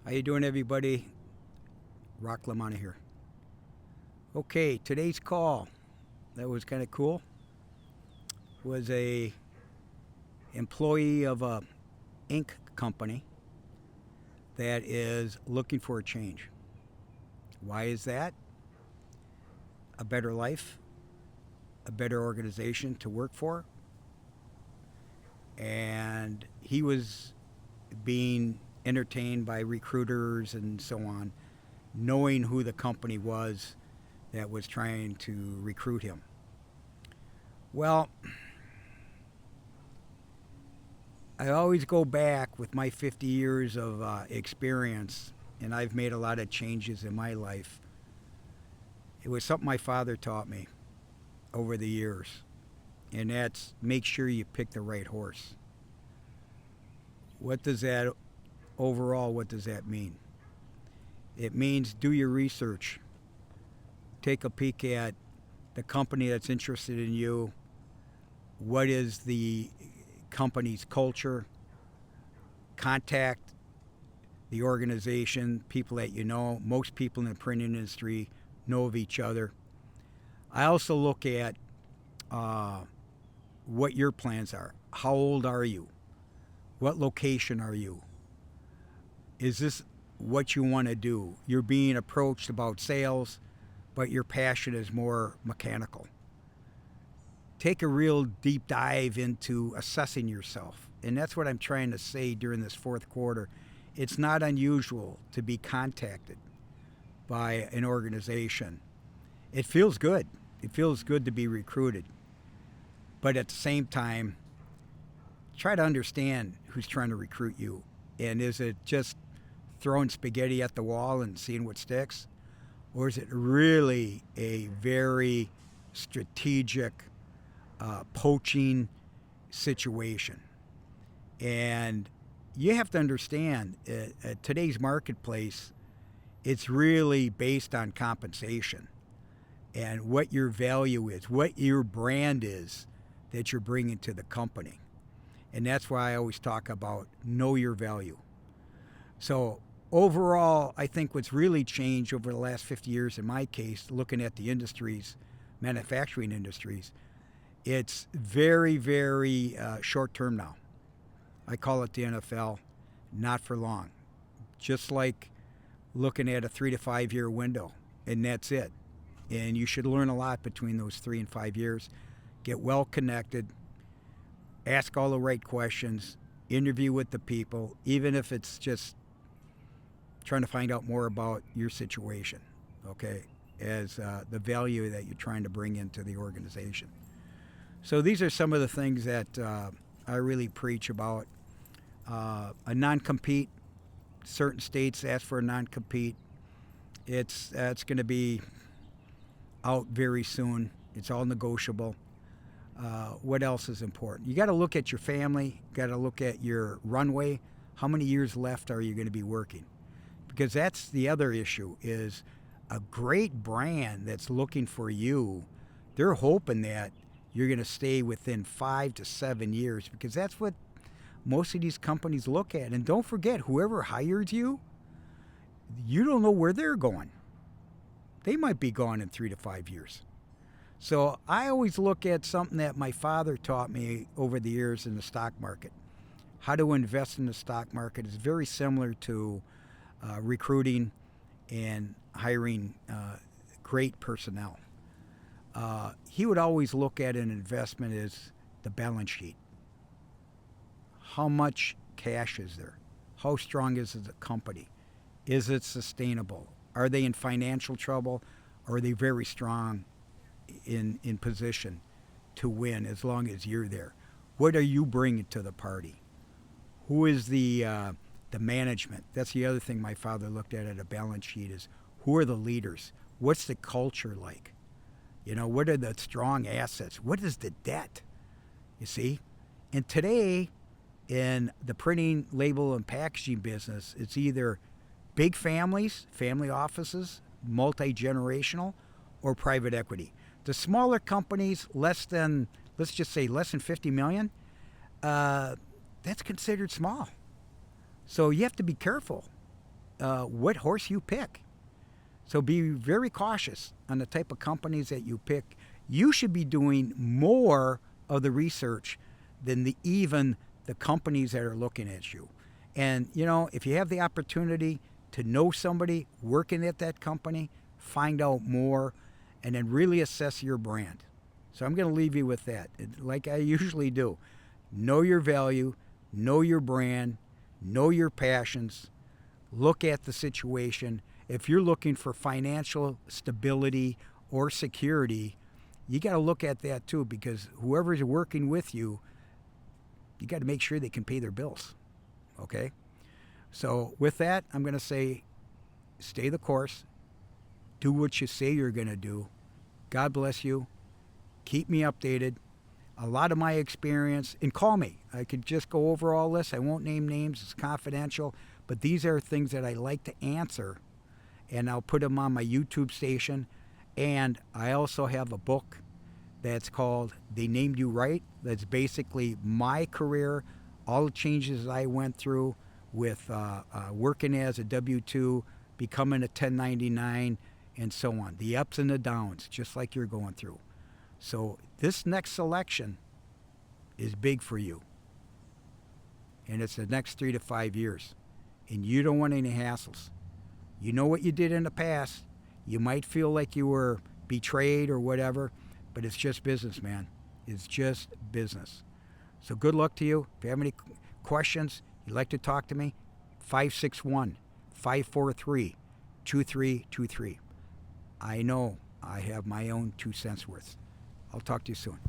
How you doing, everybody? LaManna here. Okay, today's call, that was kind of cool, was a employee of a ink company that is looking for a change. Why is that? A better life, a better organization to work for, and he was being entertained by recruiters and so on, knowing who the company was that was trying to recruit him. Well, I always go back with my 50 years of experience, and I've made a lot of changes in my life. It was something my father taught me over the years, and that's make sure you pick the right horse. What does that overall, what does that mean? It means do your research. Take a peek at the company that's interested in you. What is the company's culture? Contact the organization, people that you know. Most people in the print industry know of each other. I also look at what your plans are. How old are you? What location are you? Is this what you want to do? You're being approached about sales, but your passion is more mechanical. Take a real deep dive into assessing yourself. And that's what I'm trying to say during this fourth quarter. It's not unusual to be contacted by an organization. It feels good. It feels good to be recruited. But at the same time, try to understand who's trying to recruit you. And is it just throwing spaghetti at the wall and seeing what sticks? Or is it really a very strategic poaching situation? And you have to understand, today's marketplace, it's really based on compensation and what your value is, what your brand is that you're bringing to the company. And that's why I always talk about know your value. So overall, I think what's really changed over the last 50 years, in my case, looking at the industries, manufacturing industries, it's very, very short term now. I call it the NFL, not for long. Just like looking at a 3 to 5 year window, and that's it. And you should learn a lot between those 3 and 5 years. Get well connected, ask all the right questions, interview with the people, even if it's just trying to find out more about your situation, okay, as the value that you're trying to bring into the organization. So these are some of the things that I really preach about. A non-compete, certain states ask for a non-compete. It's going to be out very soon. It's all negotiable. What else is important? You got to look at your family. You got to look at your runway. How many years left are you going to be working? Because that's the other issue, is a great brand that's looking for you, they're hoping that you're going to stay within 5 to 7 years, because that's what most of these companies look at. And don't forget, whoever hires you, you don't know where they're going. They might be gone in 3 to 5 years. So I always look at something that my father taught me over the years in the stock market. How to invest in the stock market is very similar to recruiting and hiring great personnel. He would always look at an investment as the balance sheet. How much cash is there? How strong is the company? Is it sustainable? Are they in financial trouble? Or are they very strong in position to win as long as you're there? What are you bringing to the party? Who is the management? That's the other thing my father looked at a balance sheet, is who are the leaders? What's the culture like? You know, what are the strong assets? What is the debt? You see? And today, in the printing, label, and packaging business, it's either big families, family offices, multi-generational, or private equity. The smaller companies, less than, let's just say less than 50 million, that's considered small. So you have to be careful what horse you pick. So be very cautious on the type of companies that you pick. You should be doing more of the research than even the companies that are looking at you. And, if you have the opportunity to know somebody working at that company, find out more, and then really assess your brand. So I'm going to leave you with that, like I usually do. Know your value, know your brand, know your passions, look at the situation. If you're looking for financial stability or security, you got to look at that too, because whoever's working with you, you got to make sure they can pay their bills. Okay? So with that, I'm going to say stay the course. Do what you say you're going to do. God bless you. Keep me updated. A lot of my experience, and call me. I could just go over all this. I won't name names. It's confidential. But these are things that I like to answer, and I'll put them on my YouTube station. And I also have a book that's called They Named You Right. That's basically my career, all the changes I went through with working as a W-2, becoming a 1099, and so on. The ups and the downs, just like you're going through. So this next selection is big for you. And it's the next 3 to 5 years. And you don't want any hassles. You know what you did in the past. You might feel like you were betrayed or whatever, but it's just business, man. It's just business. So good luck to you. If you have any questions, you'd like to talk to me, 561-543-2323. I know I have my own 2 cents worth. I'll talk to you soon.